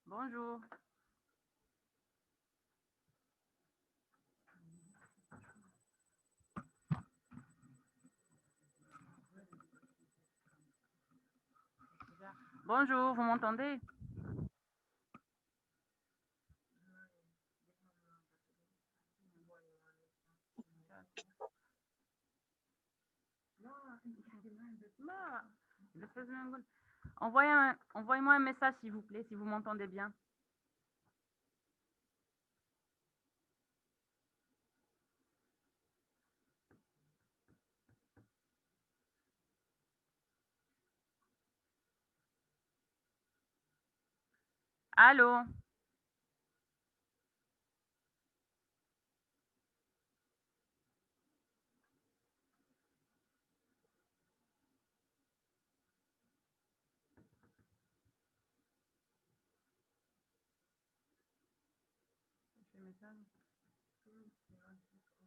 Bonjour. Bonjour, vous m'entendez? Envoyez-moi un message, s'il vous plaît, si vous m'entendez bien. Allô?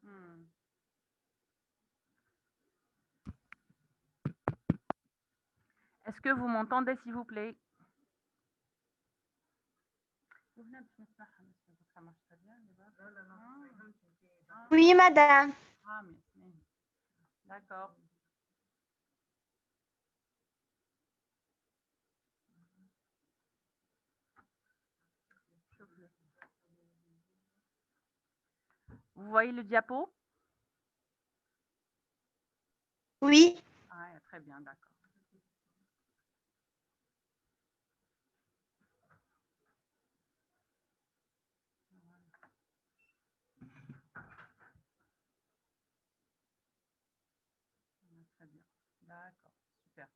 Hmm. Est-ce que vous m'entendez, s'il vous plaît? Ça marche très bien, Oui, madame. Ah, d'accord. Vous voyez le diapo? Oui. Ah, très bien, d'accord. Très bien. D'accord, super.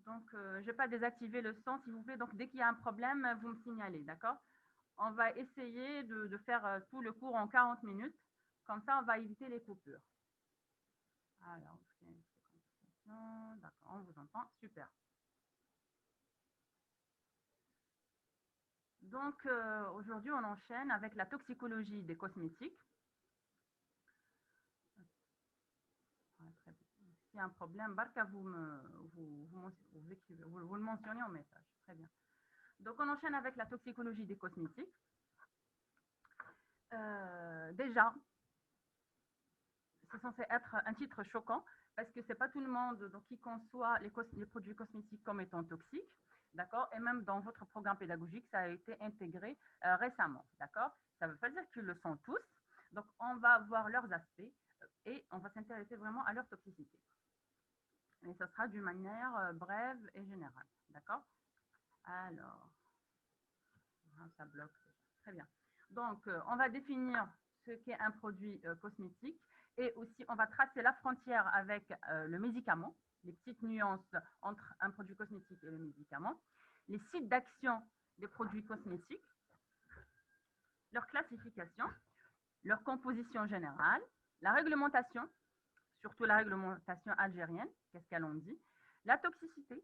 Donc, je ne vais pas désactiver le son, s'il vous plaît. Donc, dès qu'il y a un problème, vous me signalez, d'accord? On va essayer de faire tout le cours en 40 minutes. Comme ça, on va éviter les coupures. Alors, d'accord, on vous entend. Super. Donc, aujourd'hui, on enchaîne avec la toxicologie des cosmétiques. Très bien. S'il y a un problème, Barka, vous le mentionnez en message. Très bien. Donc, on enchaîne avec la toxicologie des cosmétiques. Déjà, c'est censé être un titre choquant parce que c'est pas tout le monde donc, qui conçoit les produits cosmétiques comme étant toxiques, d'accord? Et même dans votre programme pédagogique, ça a été intégré récemment, d'accord? Ça ne veut pas dire qu'ils le sont tous. Donc, on va voir leurs aspects et on va s'intéresser vraiment à leur toxicité. Et ça sera d'une manière brève et générale, d'accord? Alors, ça bloque. Très bien. Donc, on va définir ce qu'est un produit cosmétique et aussi on va tracer la frontière avec le médicament, les petites nuances entre un produit cosmétique et le médicament, les sites d'action des produits cosmétiques, leur classification, leur composition générale, la réglementation, surtout la réglementation algérienne, qu'est-ce qu'elle en dit, la toxicité,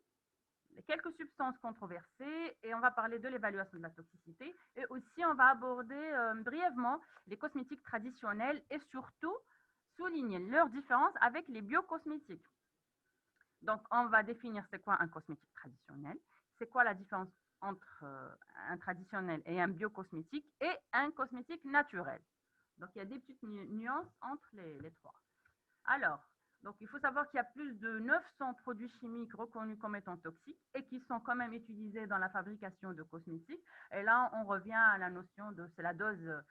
quelques substances controversées et on va parler de l'évaluation de la toxicité et aussi on va aborder brièvement les cosmétiques traditionnels et surtout souligner leur différence avec les biocosmétiques. Donc on va définir c'est quoi un cosmétique traditionnel, c'est quoi la différence entre un traditionnel et un biocosmétique et un cosmétique naturel. Donc il y a des petites nuances entre les trois. Alors, donc il faut savoir qu'il y a plus de 900 produits chimiques reconnus comme étant toxiques et qui sont quand même utilisés dans la fabrication de cosmétiques. Et là, on revient à la notion de c'est la dose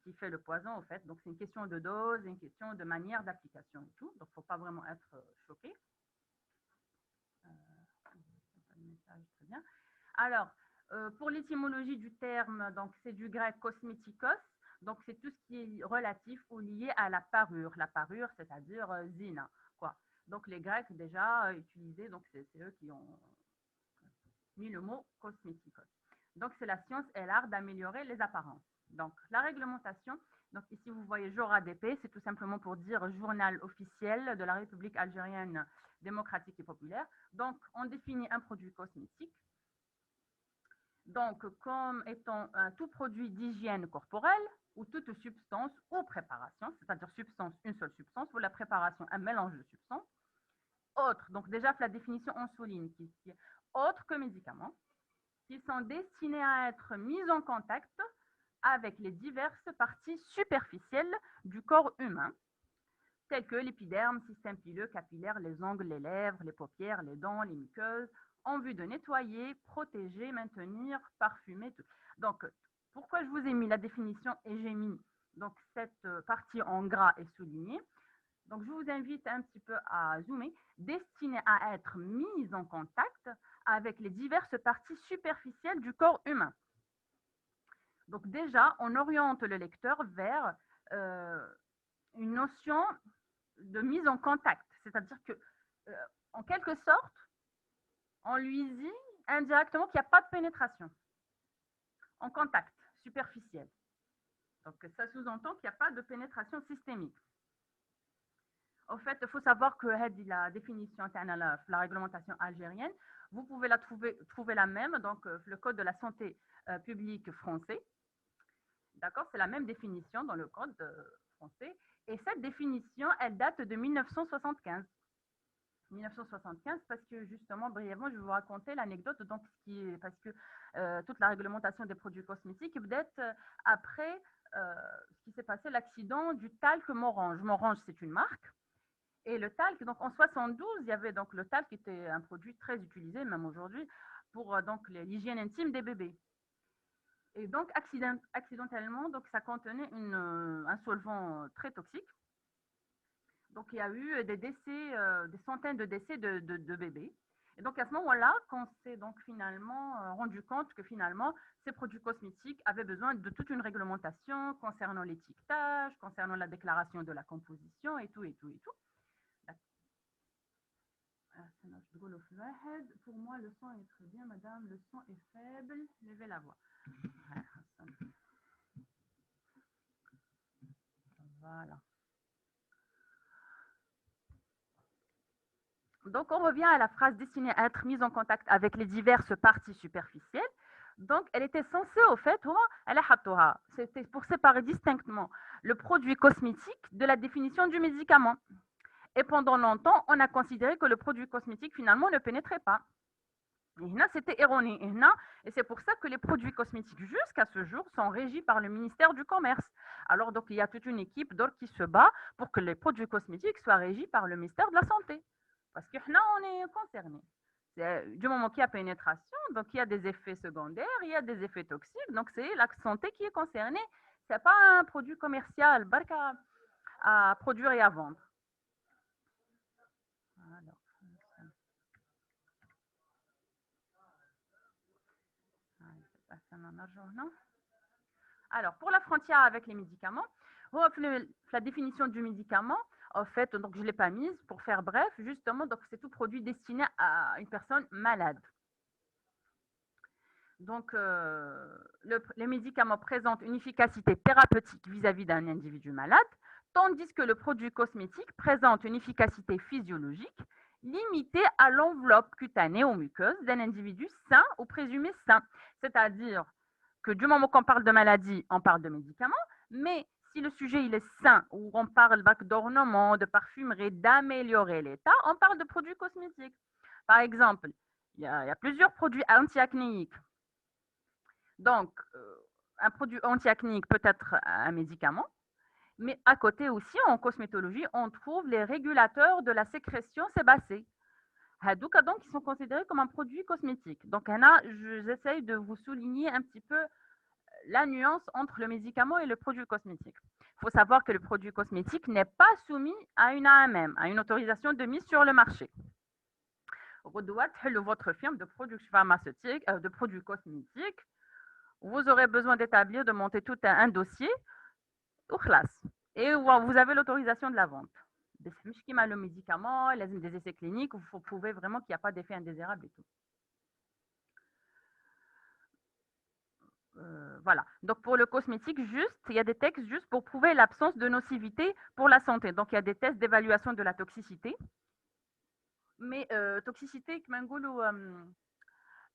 qui fait le poison, en fait. Donc c'est une question de dose, une question de manière d'application et tout. Donc il ne faut pas vraiment être choqué. Très bien. Alors, pour l'étymologie du terme, donc c'est du grec cosmétikos. Donc c'est tout ce qui est relatif ou lié à la parure, c'est-à-dire zina, quoi. Donc les Grecs déjà utilisaient, donc c'est eux qui ont mis le mot cosmétikos. Donc c'est la science et l'art d'améliorer les apparences. Donc la réglementation, donc ici vous voyez JORADP, c'est tout simplement pour dire journal officiel de la République algérienne démocratique et populaire. Donc on définit un produit cosmétique Donc, comme étant tout produit d'hygiène corporelle ou toute substance ou préparation, c'est-à-dire substance, une seule substance, ou la préparation, un mélange de substances. Autre, donc déjà la définition on souligne qui est autre que médicaments, qui sont destinés à être mis en contact avec les diverses parties superficielles du corps humain, telles que l'épiderme, système pileux, capillaire, les ongles, les lèvres, les paupières, les dents, les muqueuses, en vue de nettoyer, protéger, maintenir, parfumer. Tout. Donc, pourquoi je vous ai mis la définition et j'ai mis donc, cette partie en gras et soulignée. Donc, je vous invite un petit peu à zoomer, destinée à être mise en contact avec les diverses parties superficielles du corps humain. Donc déjà, on oriente le lecteur vers une notion de mise en contact. C'est-à-dire que, en quelque sorte, on lui dit indirectement qu'il n'y a pas de pénétration en contact superficiel. Donc ça sous-entend qu'il n'y a pas de pénétration systémique. En fait, il faut savoir que la définition la réglementation algérienne, vous pouvez la trouver la même, donc le code de la santé publique français. D'accord, c'est la même définition dans le code français. Et cette définition, elle date de 1975. 1975, parce que justement, brièvement, je vais vous raconter l'anecdote, donc, parce que toute la réglementation des produits cosmétiques, peut-être après ce qui s'est passé, l'accident du talc Morange. Morange, c'est une marque. Et le talc, donc en 72, il y avait donc le talc qui était un produit très utilisé, même aujourd'hui, pour donc l'hygiène intime des bébés. Et donc, accidentellement, donc, ça contenait un solvant très toxique. Donc, il y a eu des décès, des centaines de décès de bébés. Et donc, à ce moment-là, qu'on s'est donc finalement rendu compte que finalement, ces produits cosmétiques avaient besoin de toute une réglementation concernant l'étiquetage, concernant la déclaration de la composition et tout, et tout, et tout. Pour moi, le son est très bien, madame. Le son est faible. Levez la voix. Voilà. Donc, on revient à la phrase destinée à être mise en contact avec les diverses parties superficielles. Donc, elle était censée, au fait, c'était pour séparer distinctement le produit cosmétique de la définition du médicament. Et pendant longtemps, on a considéré que le produit cosmétique, finalement, ne pénétrait pas. Et là, c'était erroné. Et c'est pour ça que les produits cosmétiques, jusqu'à ce jour, sont régis par le ministère du Commerce. Alors, donc, il y a toute une équipe d'or qui se bat pour que les produits cosmétiques soient régis par le ministère de la Santé. Parce que là, on est concerné. Du moment qu'il y a pénétration, donc il y a des effets secondaires, il y a des effets toxiques, donc c'est la santé qui est concernée. Ce n'est pas un produit commercial à produire et à vendre. Alors, pour la frontière avec les médicaments, la définition du médicament, en fait, donc je ne l'ai pas mise pour faire bref, justement, donc c'est tout produit destiné à une personne malade. Donc, les médicaments présentent une efficacité thérapeutique vis-à-vis d'un individu malade, tandis que le produit cosmétique présente une efficacité physiologique limitée à l'enveloppe cutanée ou muqueuse d'un individu sain ou présumé sain. C'est-à-dire que du moment qu'on parle de maladie, on parle de médicaments, mais si le sujet il est sain, ou on parle d'ornement, de parfumerie, d'améliorer l'état, on parle de produits cosmétiques. Par exemple, il y a plusieurs produits anti-acnéiques. Donc, un produit anti-acnéique peut être un médicament, mais à côté aussi, en cosmétologie, on trouve les régulateurs de la sécrétion sébacée. Donc, ils sont considérés comme un produit cosmétique. Donc, j'essaye de vous souligner un petit peu la nuance entre le médicament et le produit cosmétique. Il faut savoir que le produit cosmétique n'est pas soumis à une AMM, à une autorisation de mise sur le marché. Votre firme de produits pharmaceutiques, de produits cosmétiques, vous aurez besoin d'établir, de monter tout un dossier, et vous avez l'autorisation de la vente. Le médicament, des essais cliniques, vous prouvez vraiment qu'il n'y a pas d'effet indésirable et tout. Voilà. Donc, pour le cosmétique, il y a des textes juste pour prouver l'absence de nocivité pour la santé. Donc, il y a des tests d'évaluation de la toxicité. Mais toxicité,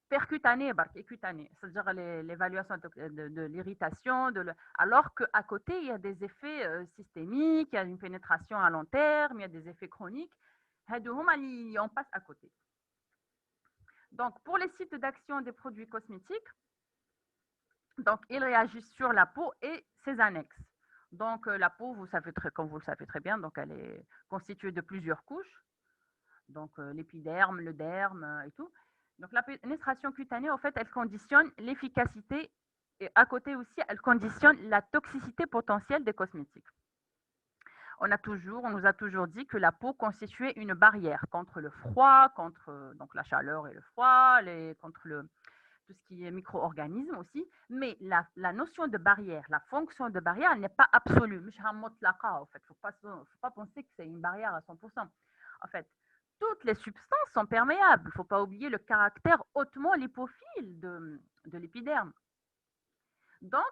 percutanée et cutanée, c'est-à-dire l'évaluation de l'irritation, alors qu'à côté, il y a des effets systémiques, il y a une pénétration à long terme, il y a des effets chroniques. On passe à côté. Donc, pour les sites d'action des produits cosmétiques, donc, ils réagissent sur la peau et ses annexes. Donc, la peau, comme vous le savez très bien, donc elle est constituée de plusieurs couches. Donc, l'épiderme, le derme et tout. Donc, la pénétration cutanée, en fait, elle conditionne l'efficacité et à côté aussi, elle conditionne la toxicité potentielle des cosmétiques. On nous a toujours dit que la peau constituait une barrière contre le froid, contre donc la chaleur et le froid, contre tout ce qui est micro-organismes aussi. Mais la notion de barrière, la fonction de barrière, elle n'est pas absolue. En fait, il ne faut pas penser que c'est une barrière à 100%. En fait, toutes les substances sont perméables. Il ne faut pas oublier le caractère hautement lipophile de l'épiderme. Donc,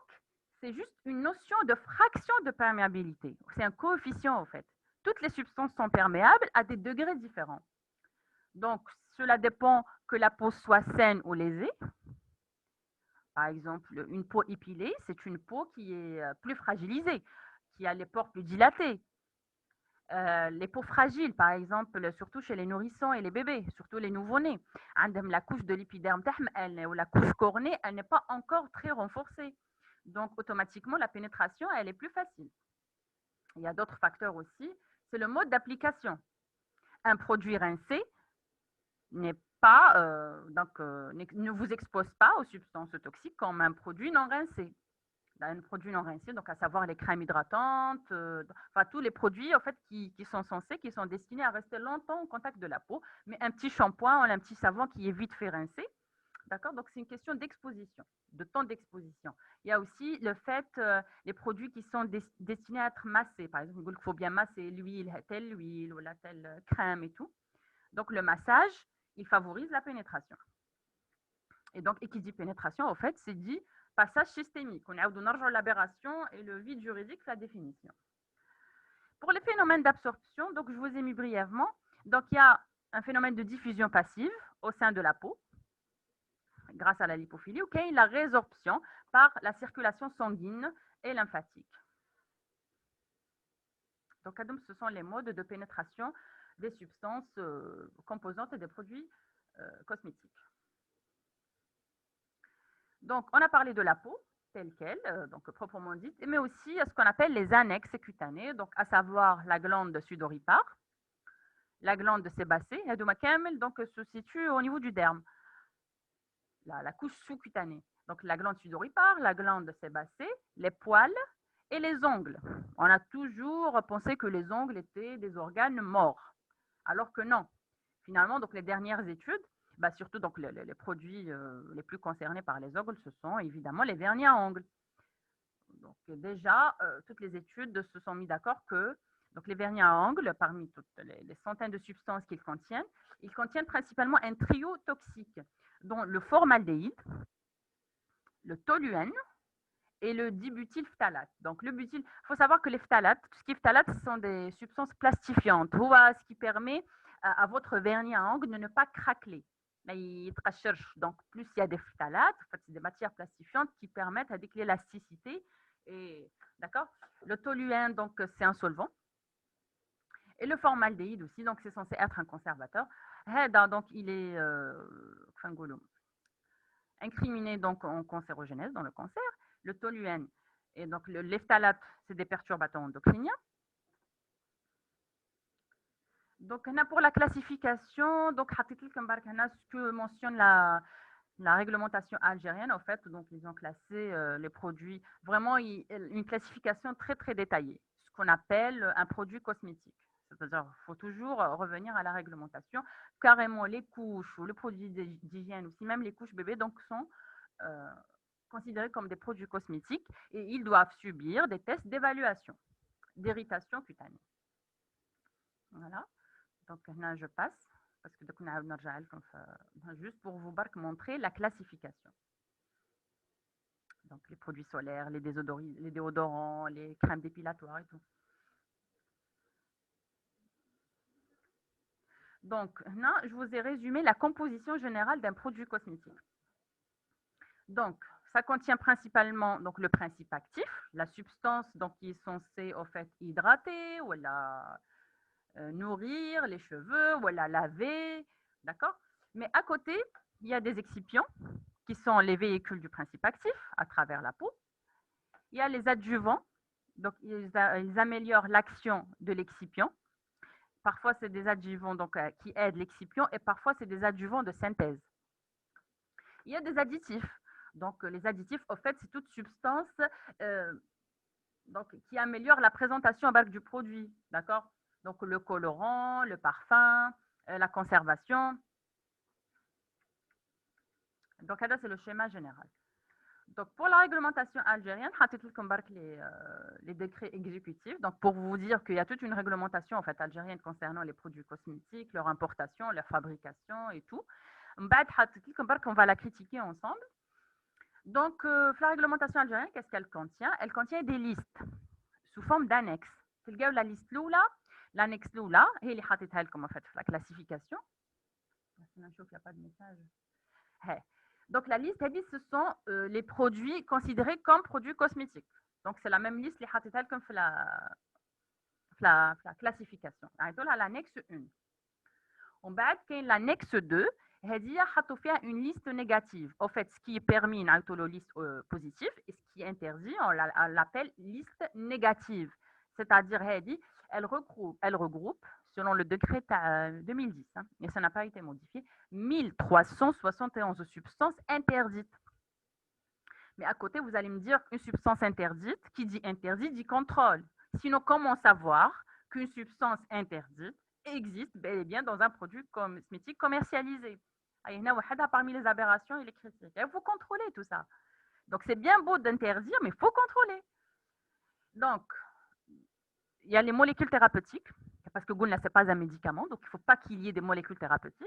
c'est juste une notion de fraction de perméabilité. C'est un coefficient, en fait. Toutes les substances sont perméables à des degrés différents. Donc, cela dépend que la peau soit saine ou lésée. Par exemple, une peau épilée, c'est une peau qui est plus fragilisée, qui a les pores plus dilatés. Les peaux fragiles, par exemple, surtout chez les nourrissons et les bébés, surtout les nouveau-nés. La couche de l'épiderme ou la couche cornée, elle n'est pas encore très renforcée. Donc, automatiquement, la pénétration, elle est plus facile. Il y a d'autres facteurs aussi. C'est le mode d'application. Un produit rincé n'est pas, ne vous expose pas aux substances toxiques comme un produit non rincé. Un produit non rincé, donc à savoir les crèmes hydratantes, enfin tous les produits en fait qui sont destinés à rester longtemps au contact de la peau, mais un petit shampoing ou un petit savon qui est vite fait rincer, d'accord. Donc c'est une question d'exposition, de temps d'exposition. Il y a aussi le fait les produits qui sont destinés à être massés, par exemple il faut bien masser l'huile ou la telle crème et tout. Donc le massage, il favorise la pénétration. Et donc, et qui dit pénétration, en fait, c'est dit passage systémique. On a l'aberration et le vide juridique, la définition. Pour les phénomènes d'absorption, donc je vous ai mis brièvement. Donc, il y a un phénomène de diffusion passive au sein de la peau, grâce à la lipophilie, ou la résorption par la circulation sanguine et lymphatique. Donc, ce sont les modes de pénétration des substances composantes des produits cosmétiques. Donc, on a parlé de la peau telle qu'elle, donc proprement dite, mais aussi ce qu'on appelle les annexes cutanées, donc à savoir la glande sudoripare, la glande sébacée, donc se situe au niveau du derme, la couche sous-cutanée. Donc la glande sudoripare, la glande sébacée, les poils et les ongles. On a toujours pensé que les ongles étaient des organes morts, alors que non. Finalement, donc les dernières études, surtout donc les produits les plus concernés par les ongles, ce sont évidemment les vernis à ongles. Donc déjà, toutes les études se sont mis d'accord que donc les vernis à ongles, parmi toutes les centaines de substances qu'ils contiennent, ils contiennent principalement un trio toxique, dont le formaldéhyde, le toluène et le dibutylphtalate. Donc le butyl, il faut savoir que les phtalates, tout ce qui est phtalates, ce sont des substances plastifiantes, ce qui permet à votre vernis à ongles de ne pas craqueler. Donc plus il y a des phtalates, en fait, c'est des matières plastifiantes qui permettent avec l'élasticité. Et d'accord. Le toluène, donc c'est un solvant. Et le formaldéhyde aussi, donc c'est censé être un conservateur. Donc il est incriminé donc en cancérogénèse dans le cancer. Le toluène et donc les phtalates, c'est des perturbateurs endocriniens. Donc pour la classification, donc ce que mentionne la réglementation algérienne, en fait, donc ils ont classé les produits, vraiment une classification très très détaillée, ce qu'on appelle un produit cosmétique. C'est-à-dire qu'il faut toujours revenir à la réglementation. Carrément, les couches ou le produit d'hygiène, aussi même les couches bébés, donc sont considérés comme des produits cosmétiques et ils doivent subir des tests d'évaluation d'irritation cutanée. Voilà. Donc là, je passe parce que juste pour vous montrer la classification. Donc les produits solaires, les déodorants, les crèmes dépilatoires et tout. Donc, là, je vous ai résumé la composition générale d'un produit cosmétique. Donc, ça contient principalement donc, le principe actif, la substance donc, qui est censée au fait hydrater ou nourrir les cheveux ou laver, d'accord? Mais à côté, il y a des excipients qui sont les véhicules du principe actif à travers la peau. Il y a les adjuvants, donc ils améliorent l'action de l'excipient. Parfois, c'est des adjuvants donc, qui aident l'excipient et parfois, c'est des adjuvants de synthèse. Il y a des additifs. Donc, les additifs, au fait, c'est toute substance donc, qui améliore la présentation à base du produit. D'accord? Donc, le colorant, le parfum, la conservation. Donc, ça, c'est le schéma général. Donc, pour la réglementation algérienne, les décrets exécutifs. Donc, pour vous dire qu'il y a toute une réglementation en fait, algérienne concernant les produits cosmétiques, leur importation, leur fabrication et tout. On va la critiquer ensemble. Donc, la réglementation algérienne, qu'est-ce qu'elle contient? Elle contient des listes sous forme d'annexes. La liste Lula, l'annexe Lula, et les comme en fait la classification. Il n'y a pas de message. Hey. Donc, la liste, elle dit ce sont les produits considérés comme produits cosmétiques. Donc, c'est la même liste, les hatital comme la classification. L'annexe 1. On va l'annexe 2. Il y a une liste négative. En fait, ce qui est permis, une liste positive, et ce qui est interdit, on l'appelle liste négative. C'est-à-dire, elle regroupe, selon le décret 2010, hein, et ça n'a pas été modifié, 1371 substances interdites. Mais à côté, vous allez me dire une substance interdite, qui dit interdit, dit contrôle. Sinon, comment savoir qu'une substance interdite existe bel et bien dans un produit cosmétique commercialisé? Il y en a parmi les aberrations et les critiques. Il faut contrôler tout ça. Donc, c'est bien beau d'interdire, mais il faut contrôler. Donc, il y a les molécules thérapeutiques, parce que Goulna, ce n'est pas un médicament, donc il ne faut pas qu'il y ait des molécules thérapeutiques.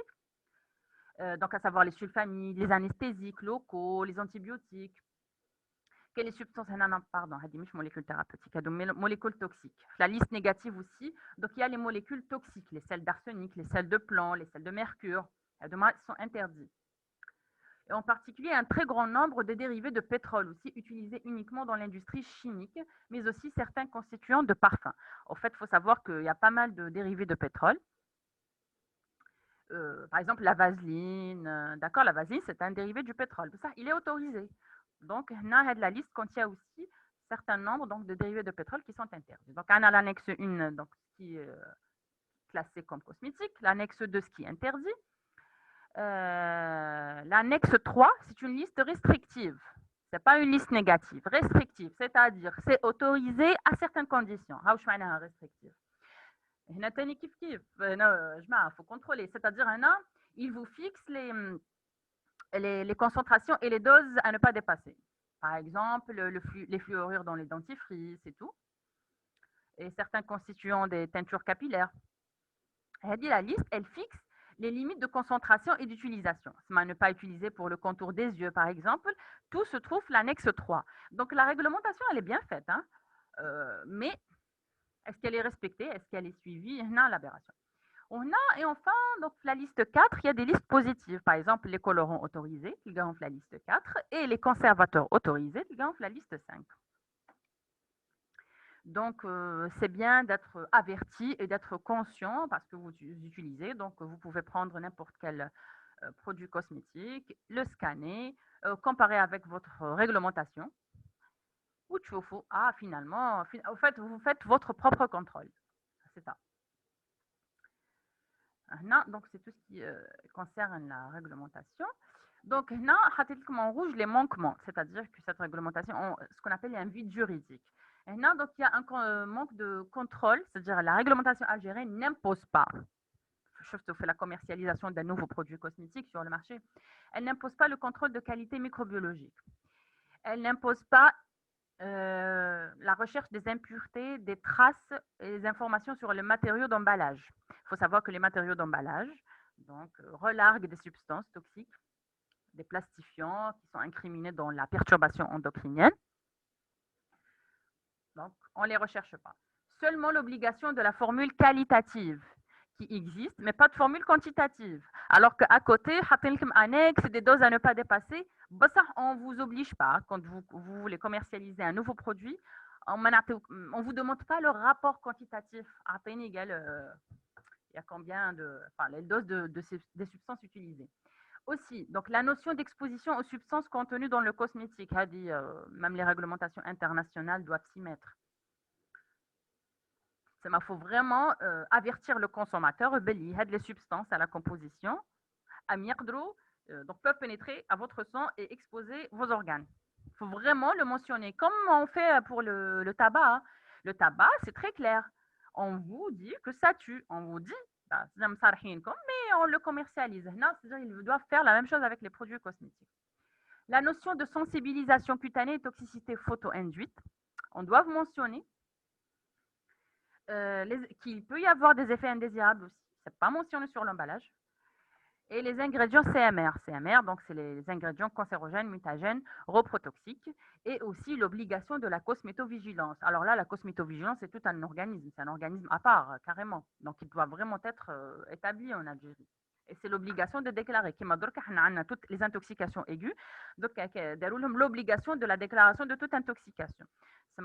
Donc, à savoir les sulfamides, les anesthésiques locaux, les antibiotiques. Quelles les substances, pardon, molécules thérapeutiques, molécules toxiques. La liste négative aussi, donc il y a les molécules toxiques, les sels d'arsenic, les sels de plomb, les sels de mercure, sont interdits. Et en particulier, un très grand nombre de dérivés de pétrole aussi utilisés uniquement dans l'industrie chimique, mais aussi certains constituants de parfums. En fait, il faut savoir qu'il y a pas mal de dérivés de pétrole. Par exemple, la vaseline, d'accord, la vaseline, c'est un dérivé du pétrole. Ça, il est autorisé. Donc, la liste contient aussi un certain nombre donc, de dérivés de pétrole qui sont interdits. Donc, on a l'annexe 1, donc, qui est classée comme cosmétique, l'annexe 2, ce qui est interdit. L'annexe 3, c'est une liste restrictive. Ce n'est pas une liste négative, restrictive, c'est-à-dire c'est autorisé à certaines conditions. Restrictive. Il faut contrôler, c'est-à-dire il vous fixe les concentrations et les doses à ne pas dépasser. Par exemple, les fluorures dans les dentifrices et tout, et certains constituants des teintures capillaires. Elle dit la liste, elle fixe les limites de concentration et d'utilisation. À ne pas utiliser pour le contour des yeux, par exemple, tout se trouve l'annexe 3. Donc, la réglementation, elle est bien faite, hein, mais est-ce qu'elle est respectée? Est-ce qu'elle est suivie? Non, l'aberration. Et enfin, donc, la liste 4, il y a des listes positives. Par exemple, les colorants autorisés, ils gagnent la liste 4, et les conservateurs autorisés, ils gagnent la liste 5. Donc, c'est bien d'être averti et d'être conscient parce que vous utilisez. Donc, vous pouvez prendre n'importe quel produit cosmétique, le scanner, comparer avec votre réglementation. Ou finalement, en fait, vous faites votre propre contrôle. C'est ça. Donc, c'est tout ce qui concerne la réglementation. Donc, en rouge les manquements, c'est-à-dire que cette réglementation, ce qu'on appelle un vide juridique. Donc, il y a un manque de contrôle, c'est-à-dire la réglementation algérienne n'impose pas, sauf fait la commercialisation d'un nouveau produit cosmétique sur le marché, elle n'impose pas le contrôle de qualité microbiologique. Elle n'impose pas la recherche des impuretés, des traces et des informations sur les matériaux d'emballage. Il faut savoir que les matériaux d'emballage donc, relarguent des substances toxiques, des plastifiants qui sont incriminés dans la perturbation endocrinienne. Donc, on ne les recherche pas. Seulement l'obligation de la formule qualitative, qui existent, mais pas de formule quantitative. Alors qu'à côté, annexe, des doses à ne pas dépasser, ça, on ne vous oblige pas. Quand vous voulez commercialiser un nouveau produit, on ne vous demande pas le rapport quantitatif. Il y a combien de, enfin, les doses des substances utilisées. Aussi, donc la notion d'exposition aux substances contenues dans le cosmétique, même les réglementations internationales doivent s'y mettre. Il faut vraiment avertir le consommateur que les substances à la composition donc, peuvent pénétrer à votre sang et exposer vos organes. Il faut vraiment le mentionner, comme on fait pour le tabac. Hein. Le tabac, c'est très clair. On vous dit que ça tue. On vous dit, mais on le commercialise. Non, c'est-à-dire qu'ils doivent faire la même chose avec les produits cosmétiques. La notion de sensibilisation cutanée et toxicité photo-induite, on doit mentionner qu'il peut y avoir des effets indésirables aussi. Ce n'est pas mentionné sur l'emballage. Et les ingrédients CMR. CMR, donc c'est les ingrédients cancérogènes, mutagènes, reprotoxiques, et aussi l'obligation de la cosmétovigilance. Alors là, la cosmétovigilance, c'est tout un organisme, c'est un organisme à part, carrément. Donc il doit vraiment être établi en Algérie. Et c'est l'obligation de déclarer. Qui m'a dit qu'on a toutes les intoxications aiguës, donc l'obligation de la déclaration de toute intoxication. C'est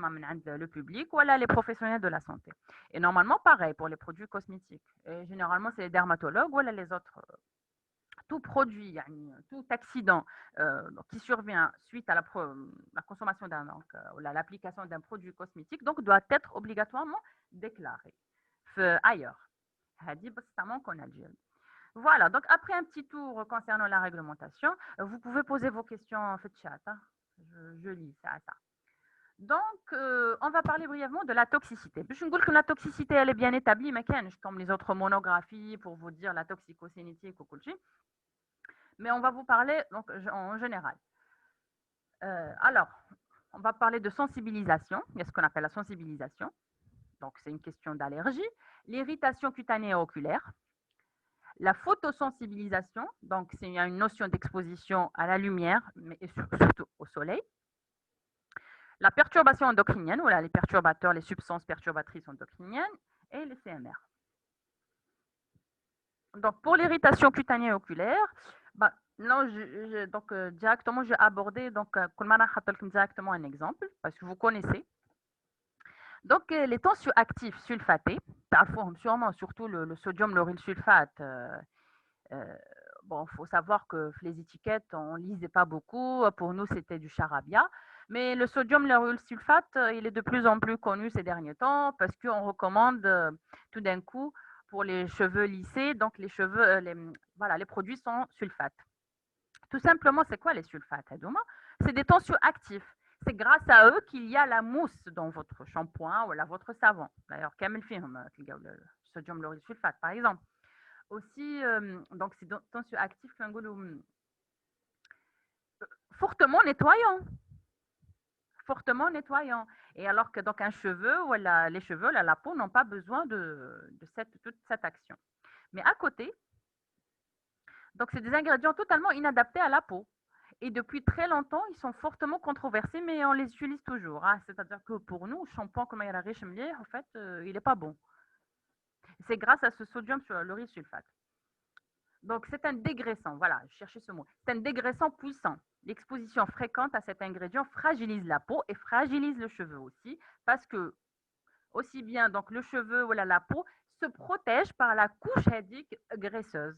le public ou les professionnels de la santé. Et normalement, pareil pour les produits cosmétiques. Et généralement, c'est les dermatologues ou les autres. Tout produit, tout accident qui survient suite à la consommation l'application d'un produit cosmétique, donc doit être obligatoirement déclaré ailleurs. Voilà, donc après un petit tour concernant la réglementation, vous pouvez poser vos questions en fait chat. Hein. Je lis ça. Donc, on va parler brièvement de la toxicité. Je vous dis que la toxicité, elle est bien établie, mais comme les autres monographies pour vous dire la toxicocénétique ou mais on va vous parler donc, en général. Alors, on va parler de sensibilisation. Il y a ce qu'on appelle la sensibilisation. Donc, c'est une question d'allergie. L'irritation cutanée et oculaire. La photosensibilisation. Donc, il y a une notion d'exposition à la lumière, mais surtout au soleil. La perturbation endocrinienne, voilà, les perturbateurs, les substances perturbatrices endocriniennes et les CMR. Donc, pour l'irritation cutanée et oculaire, non, donc directement, j'ai abordé directement un exemple, parce que vous connaissez. Donc, les tensioactifs sulfatés, sûrement, surtout le sodium lauryl sulfate. Bon, il faut savoir que les étiquettes, on ne lisait pas beaucoup. Pour nous, c'était du charabia. Mais le sodium lauryl sulfate, il est de plus en plus connu ces derniers temps parce qu'on recommande tout d'un coup pour les cheveux lissés, donc les cheveux, les produits sans sulfate. Tout simplement, c'est quoi les sulfates? C'est des tensioactifs. C'est grâce à eux qu'il y a la mousse dans votre shampoing ou votre savon. D'ailleurs, Camel Firm, le sodium lauryl sulfate, par exemple. Aussi, donc c'est tensioactif fortement nettoyant. Fortement nettoyant. Et alors que donc un cheveu, les cheveux, la peau n'ont pas besoin de toute cette action. Mais à côté, donc c'est des ingrédients totalement inadaptés à la peau. Et depuis très longtemps, ils sont fortement controversés, mais on les utilise toujours. Hein. C'est-à-dire que pour nous, le shampoing comme il y a la riche en fait, il n'est pas bon. C'est grâce à ce sodium sur lauryl sulfate. Donc, c'est un dégraissant. Voilà, je cherchais ce mot. C'est un dégraissant puissant. L'exposition fréquente à cet ingrédient fragilise la peau et fragilise le cheveu aussi, parce que aussi bien donc le cheveu ou la peau se protège par la couche hédique graisseuse.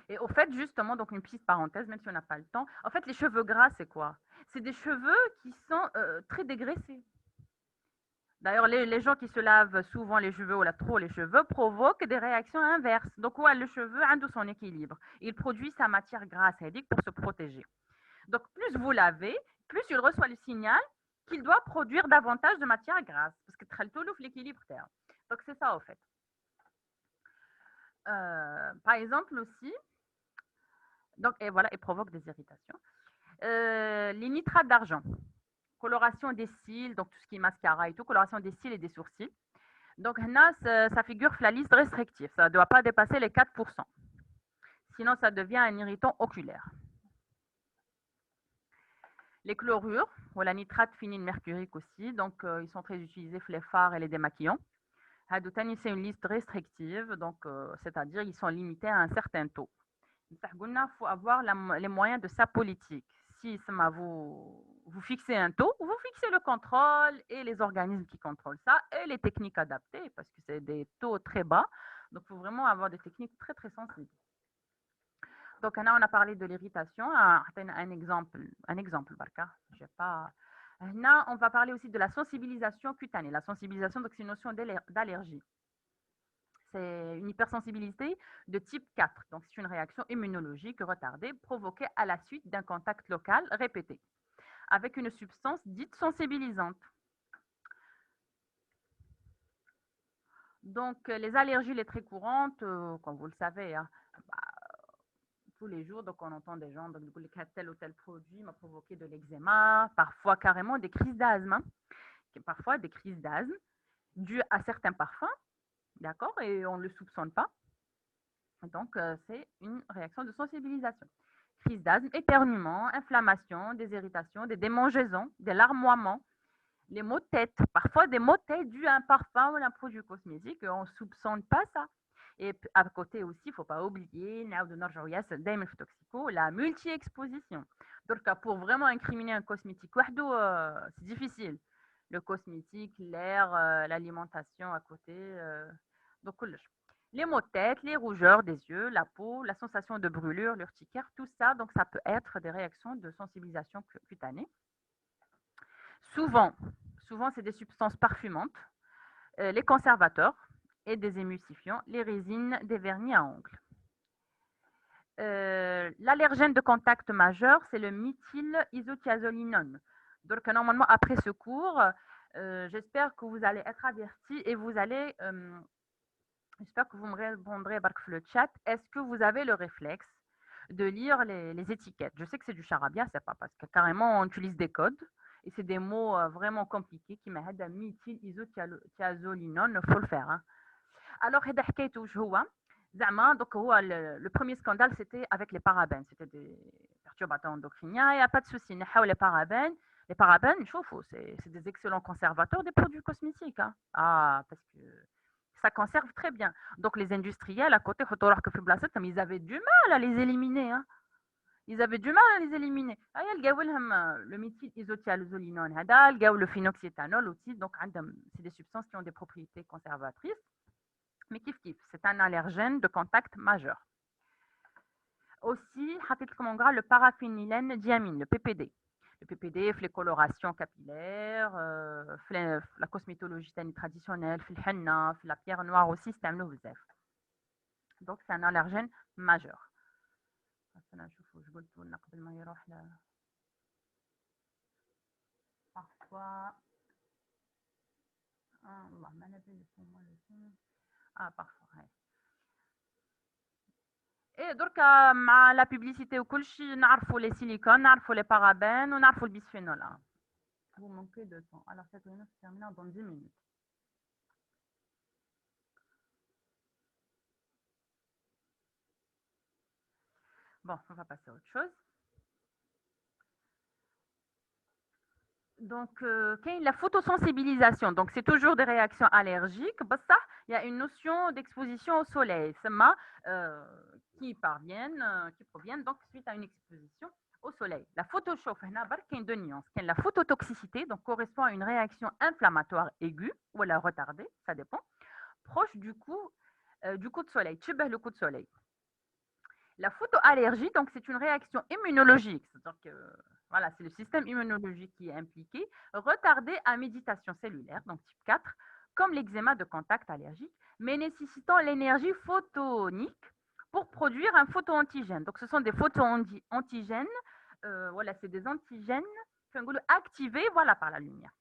Et au fait, justement, donc une petite parenthèse, même si on n'a pas le temps, en fait, les cheveux gras, c'est quoi? C'est des cheveux qui sont très dégraissés. D'ailleurs, les gens qui se lavent souvent les cheveux ou trop les cheveux provoquent des réactions inverses. Donc, le cheveu a son équilibre. Il produit sa matière grasse hédique pour se protéger. Donc, plus vous lavez, plus il reçoit le signal qu'il doit produire davantage de matière grasse. Parce que très tôt, l'équilibre terre. Donc, c'est ça, au fait. Par exemple aussi, donc, et voilà, il provoque des irritations. Les nitrates d'argent, coloration des cils, donc tout ce qui est mascara et tout, coloration des cils et des sourcils. Donc, ça figure la liste restrictive. Ça ne doit pas dépasser les 4%. Sinon, ça devient un irritant oculaire. Les chlorures, ou la nitrate phénylmercurique aussi, donc ils sont très utilisés les fards et les démaquillants. هادو تاني c'est une liste restrictive, donc c'est-à-dire ils sont limités à un certain taux. Il faut avoir les moyens de sa politique. Si vous fixez un taux, vous fixez le contrôle et les organismes qui contrôlent ça et les techniques adaptées parce que c'est des taux très bas. Donc, il faut vraiment avoir des techniques très, très sensibles. Donc, là, on a parlé de l'irritation. Un exemple, Barka. Je sais pas. Là, on va parler aussi de la sensibilisation cutanée. La sensibilisation, donc, c'est une notion d'allergie. C'est une hypersensibilité de type 4. Donc, c'est une réaction immunologique retardée provoquée à la suite d'un contact local répété avec une substance dite sensibilisante. Donc, les allergies les très courantes, comme vous le savez, hein, bah, tous les jours, donc on entend des gens, donc tel ou tel produit m'a provoqué de l'eczéma, parfois carrément des crises d'asthme, hein, parfois des crises d'asthme dues à certains parfums, d'accord, et on ne le soupçonne pas. Donc, c'est une réaction de sensibilisation. Crise d'asthme, éternuement, inflammation, des irritations, des démangeaisons, des larmoiements, les maux de tête, parfois des maux de tête dus à un parfum ou à un produit cosmétique, on ne soupçonne pas ça. Et à côté aussi, il ne faut pas oublier la multi-exposition. Donc, pour vraiment incriminer un cosmétique, c'est difficile. Le cosmétique, l'air, l'alimentation à côté. Donc, les maux de tête, les rougeurs des yeux, la peau, la sensation de brûlure, l'urticaire, tout ça, donc ça peut être des réactions de sensibilisation cutanée. Souvent, c'est des substances parfumantes, les conservateurs et des émulsifiants, les résines, des vernis à ongles. L'allergène de contact majeur, c'est le méthylisothiazolinone. Donc, normalement, après ce cours, j'espère que vous allez être avertis et vous allez, j'espère que vous me répondrez sur le chat, est-ce que vous avez le réflexe de lire les étiquettes? Je sais que c'est du charabia, c'est pas parce que carrément on utilise des codes et c'est des mots vraiment compliqués qui m'aident à méthylisothiazolinone, il faut le faire. Hein. Alors, هذا حكايته واش هو زعما donc هو le premier scandale c'était avec les parabènes, c'était des perturbateurs endocriniens, il n'y a pas de souci, نحاو les parabènes. Les parabènes, c'est des excellents conservateurs des produits cosmétiques. Hein. Ah, parce que ça conserve très bien. Donc les industriels à côté, ils avaient du mal à les éliminer. Hein. Ils avaient du mal à les éliminer. Le méthylisothiazolinone, le phenoxyéthanol aussi. Donc c'est des substances qui ont des propriétés conservatrices. Mais c'est un allergène de contact majeur. Aussi, le paraphénylène diamine, le PPD. Le PPD, les colorations capillaires, la cosmétologie traditionnelle, le henna, la pierre noire aussi, c'est un bzaf. Donc, c'est un allergène majeur. Parfois, parfois, Et donc, la publicité, on a les silicones, on a les parabènes, on a le bisphénol A. Vous manquez de temps. Alors, cette réunion se termine dans 10 minutes. Bon, on va passer à autre chose. Donc, la photosensibilisation, donc c'est toujours des réactions allergiques. Ça, il y a une notion d'exposition au soleil, qui proviennent donc suite à une exposition au soleil. La photochauffe, il y a deux nuances. La phototoxicité, donc correspond à une réaction inflammatoire aiguë ou à la retardée, ça dépend, proche du coup de soleil, le coup de soleil. La photoallergie, donc c'est une réaction immunologique, c'est-à-dire que voilà, c'est le système immunologique qui est impliqué, retardé à méditation cellulaire, donc type 4, comme l'eczéma de contact allergique, mais nécessitant l'énergie photonique pour produire un photoantigène. Donc ce sont des photoantigènes, voilà, c'est des antigènes activés voilà, par la lumière.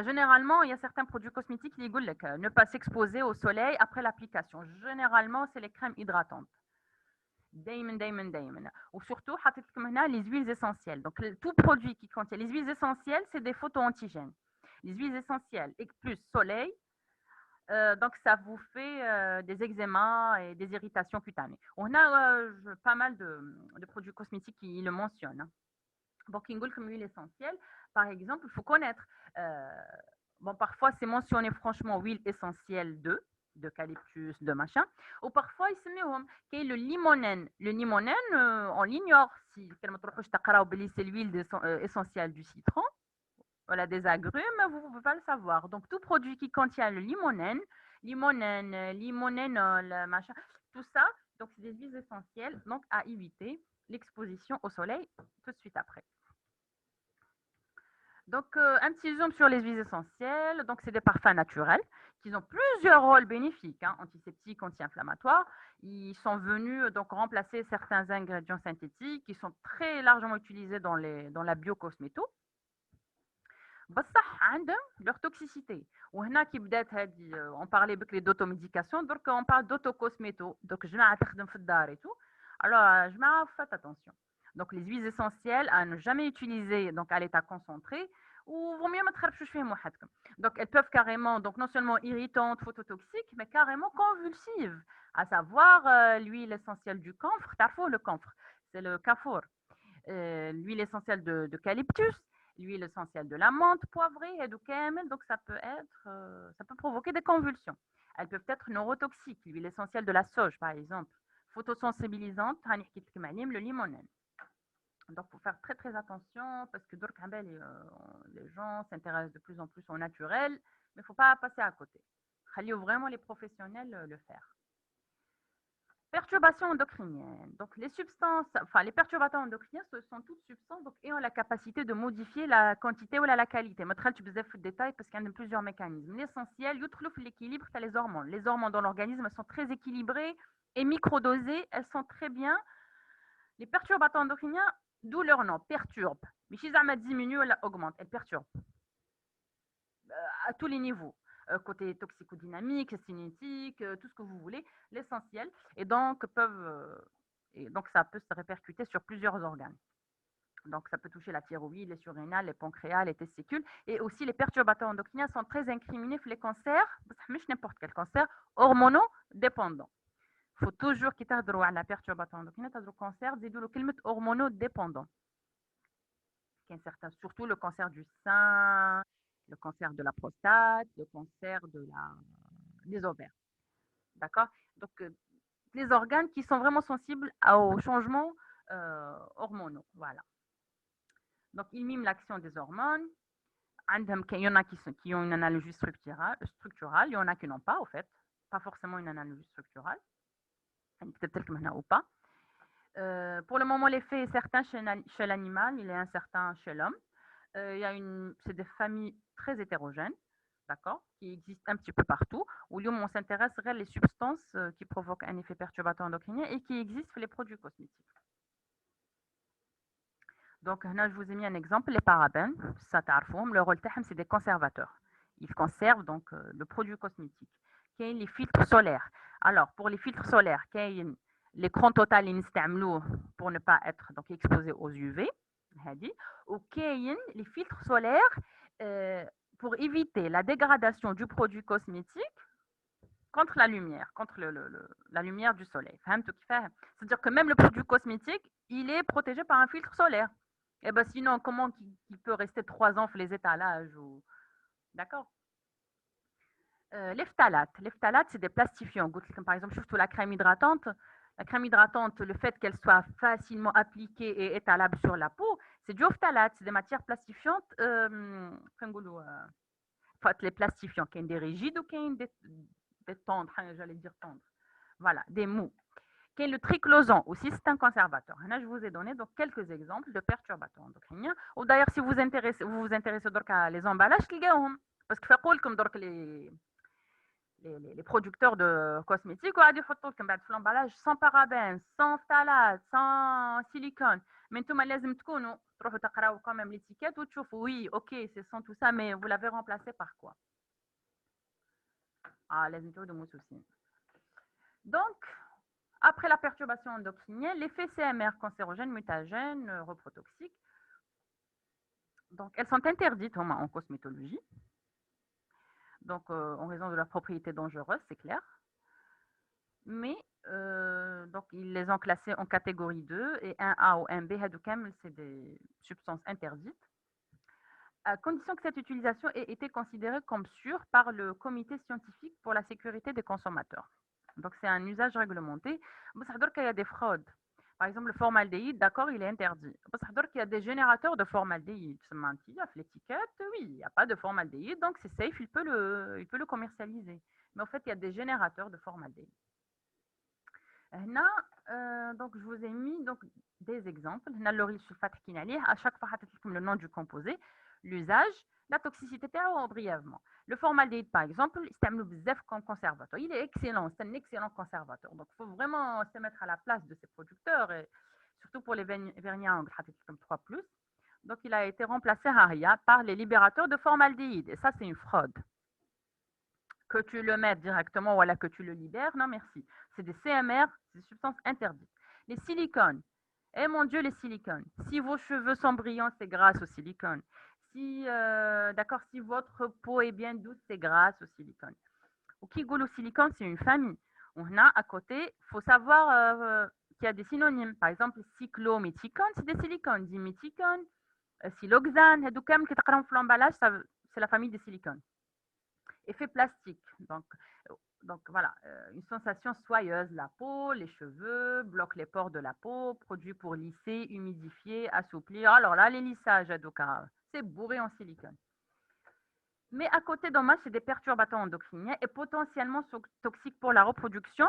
Généralement, il y a certains produits cosmétiques qui disent ne pas s'exposer au soleil après l'application. Généralement, c'est les crèmes hydratantes. Ou surtout, les huiles essentielles. Donc, tout produit qui contient les huiles essentielles, c'est des photoantigènes. Les huiles essentielles et plus soleil, donc ça vous fait des eczémas et des irritations cutanées. On a pas mal de produits cosmétiques qui le mentionnent. Donc, comme huile essentielle, par exemple, il faut connaître Bon, parfois, c'est mentionné franchement huile essentielle d'eucalyptus, de machin. Ou parfois, ils se mettent qui est le limonène. Le limonène, on l'ignore. Si c'est l'huile essentielle du citron, voilà, des agrumes, vous ne pouvez pas le savoir. Donc, tout produit qui contient le limonène, machin, tout ça, donc c'est des huiles essentielles, donc à éviter l'exposition au soleil tout de suite après. Donc, un petit zoom sur les huiles essentielles. Donc, c'est des parfums naturels qui ont plusieurs rôles bénéfiques, hein, antiseptiques, anti-inflammatoires. Ils sont venus donc remplacer certains ingrédients synthétiques qui sont très largement utilisés dans la biocosméto. بصح عندهم leur toxicité. وهنا كي بدات هذه on parlait بكري d'automédication, donc on parle d'autocosméto. Donc جماعة تخدم في الدار et tout. Alors جماعة faites attention. Donc les huiles essentielles à ne jamais utiliser donc à l'état concentré ou vaut mieux ما تخربشوش فيهم وحدكم. Donc elles peuvent carrément donc non seulement irritantes, phototoxiques mais carrément convulsives. À savoir l'huile essentielle du camphre, تعرفوا le camphre, c'est le camphor. L'huile essentielle d'eucalyptus, l'huile essentielle de la menthe poivrée et du camel, donc ça peut provoquer des convulsions. Elles peuvent être neurotoxiques, l'huile essentielle de la sauge par exemple, photosensibilisante, le limonène. Donc, il faut faire très très attention parce que les gens s'intéressent de plus en plus au naturel, mais il ne faut pas passer à côté. Il faut vraiment les professionnels le faire. Perturbations endocriniennes. Donc, les perturbateurs endocriniens, ce sont toutes substances donc, ayant la capacité de modifier la quantité ou la qualité. Je vais vous le détail parce qu'il y a plusieurs mécanismes. L'essentiel, il y a l'équilibre, c'est les hormones. Les hormones dans l'organisme sont très équilibrées et microdosées. Elles sont très bien. Les perturbateurs endocriniens, d'où leur nom, perturbent. Mais si ça diminue ou augmente, elles perturbent à tous les niveaux. Côté toxicodynamique, cinétique, tout ce que vous voulez, l'essentiel. Et donc, ça peut se répercuter sur plusieurs organes. Donc, ça peut toucher la thyroïde, les surrénales, les pancréas, les testicules. Et aussi, les perturbateurs endocriniens sont très incriminés pour les cancers, mais n'importe quel cancer, hormonodépendant. Il faut toujours qu'il y ait la perturbation endocrinienne, le cancer, le hormonodépendant. Surtout le cancer du sein, le cancer de la prostate, le cancer des ovaires. D'accord. Donc, les organes qui sont vraiment sensibles aux changements hormonaux. Voilà. Donc, ils miment l'action des hormones. Il y en a qui ont une analogie structurale, il y en a qui n'ont pas, au fait. Pas forcément une analogie structurale. Peut-être que maintenant ou pas. Pour le moment, l'effet est certain chez l'animal, il est incertain chez l'homme. C'est des familles très hétérogènes, d'accord, qui existent un petit peu partout, où on s'intéresse à les substances qui provoquent un effet perturbateur endocrinien et qui existent dans les produits cosmétiques. Donc, là, je vous ai mis un exemple, les parabènes, ça le rôle c'est des conservateurs. Ils conservent donc le produit cosmétique. Qu'il y a les filtres solaires. Alors, pour les filtres solaires, qu'il y a l'écran total pour ne pas être donc, exposé aux UV. Ou qu'il y a les filtres solaires pour éviter la dégradation du produit cosmétique contre la lumière, contre la lumière du soleil. C'est-à-dire que même le produit cosmétique, il est protégé par un filtre solaire. Et ben sinon, comment il peut rester 3 ans sur les étalages ou... D'accord. Les phtalates. Les phtalates, c'est des plastifiants. Par exemple, surtout la crème hydratante. La crème hydratante, le fait qu'elle soit facilement appliquée et étalable sur la peau, c'est du phthalate. C'est des matières plastifiantes. Les plastifiants, qu'il y a des rigides ou qu'il y a des tendres, j'allais dire tendres. Voilà, des mous. Qui est le triclosan aussi, c'est un conservateur. Là, je vous ai donné donc quelques exemples de perturbateurs endocriniens. Ou d'ailleurs, si vous vous intéressez donc à les emballages, parce que comme donc les producteurs de cosmétiques, l'emballage sans parabènes, sans phtalates, sans silicone. Mais tout لازم تكونوا تروحوا تقراوا quand même l'étiquette ou تشوفوا oui, ok, c'est sans tout ça, mais vous l'avez remplacé par quoi? لازم تعودوا موسوسين. Donc, après la perturbation endocrinienne, l'effet CMR, cancérogène, mutagène, reprotoxique. Donc, elles sont interdites en cosmétologie. Donc, en raison de leurs propriétés dangereuses, c'est clair. Mais, donc, ils les ont classées en catégorie 2 et 1A ou 1B, c'est des substances interdites. à condition que cette utilisation ait été considérée comme sûre par le comité scientifique pour la sécurité des consommateurs. Donc, c'est un usage réglementé. Bon, ça veut dire qu'il y a des fraudes. Par exemple, le formaldéhyde, d'accord, il est interdit. Bon, ça veut dire qu'il y a des générateurs de formaldéhyde. C'est menti, l'étiquette, oui, il n'y a pas de formaldéhyde, donc c'est safe, il peut le commercialiser. Mais en fait, il y a des générateurs de formaldéhyde. Là, donc, je vous ai mis donc, des exemples. Là, l'oryl sulfate qui à chaque fois, le nom du composé, l'usage, la toxicité, brièvement. Le formaldéhyde, par exemple, il comme conservateur. Il est excellent, c'est un excellent conservateur. Donc, il faut vraiment se mettre à la place de ses producteurs, et surtout pour les vernis en comme 3+. Donc, il a été remplacé RIA par les libérateurs de formaldéhyde. Et ça, c'est une fraude. Que tu le mettes directement ou que tu le libères, non merci. C'est des CMR, c'est des substances interdites. Les silicones. Eh mon Dieu, les silicones. Si vos cheveux sont brillants, c'est grâce au silicone. Si, d'accord, si votre peau est bien douce, c'est grâce au silicone. Au Kigoul, au silicone, c'est une famille. On a à côté, il faut savoir qu'il y a des synonymes. Par exemple, cyclométhicone, c'est des silicones. Diméthicone, siloxane, hedoukem, qui est l'emballage, c'est la famille des silicones. Effet plastique. Donc voilà, une sensation soyeuse, la peau, les cheveux, bloque les pores de la peau, produit pour lisser, humidifier, assouplir. Alors là, les lissages, c'est bourré en silicone. Mais à côté, dommage, c'est des perturbateurs endocriniens et potentiellement toxiques pour la reproduction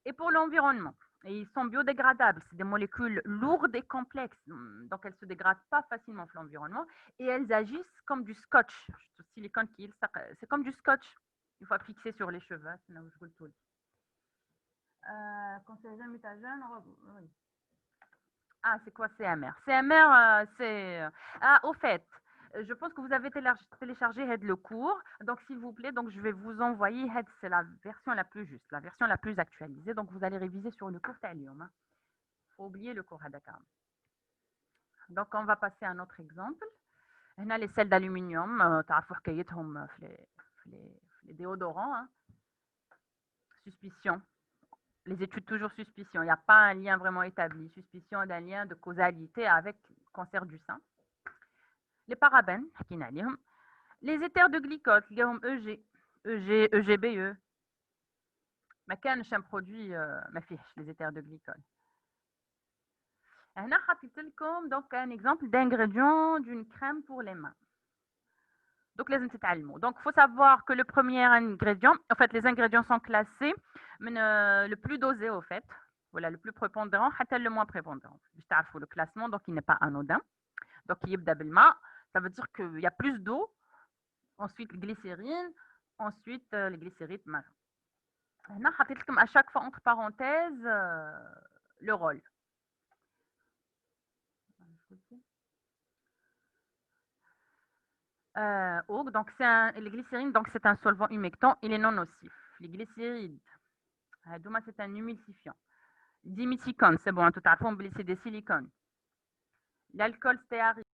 et pour l'environnement. Et ils sont biodégradables. C'est des molécules lourdes et complexes. Donc, elles ne se dégradent pas facilement dans l'environnement et elles agissent comme du scotch. Silicone c'est comme du scotch. Il faut fixer sur les cheveux. Ah, c'est quoi CMR? CMR, c'est... Ah, au fait, je pense que vous avez téléchargé le cours. Donc, s'il vous plaît, donc, je vais vous envoyer c'est la version la plus juste, la version la plus actualisée. Donc, vous allez réviser sur le cours Talium. Il faut oublier le cours Hadakam. Donc, on va passer à un autre exemple. On a les sels d'aluminium. Les déodorants. Hein. Suspicion. Les études toujours suspicion. Il n'y a pas un lien vraiment établi. Suspicion d'un lien de causalité avec cancer du sein. Les parabènes, les éthers de glycol, EG, EGBE. ما كانش un produit ما فيهش les éthers de glycol. هنا حطيت لكم donc un exemple d'ingrédient d'une crème pour les mains. Donc لازم تتعلموا. Donc faut savoir que le premier ingrédient, en fait les ingrédients sont classés mais le plus dosé au fait. Voilà, le plus prépondérant حتى le moins prépondérant. باش تعرفوا le classement donc il n'est pas anodin. Donc يبدا بالماء, ça veut dire qu'il y a plus d'eau. Ensuite, le glycérine. Ensuite, les glycérides marins. Là, je à chaque fois entre parenthèses le rôle. Donc, les glycérines, donc c'est un solvant humectant, il est non nocif. Les glycérides, c'est un humidifiant. Diméthicone, c'est bon, tout à fait, c'est des silicones. L'alcool stéarine.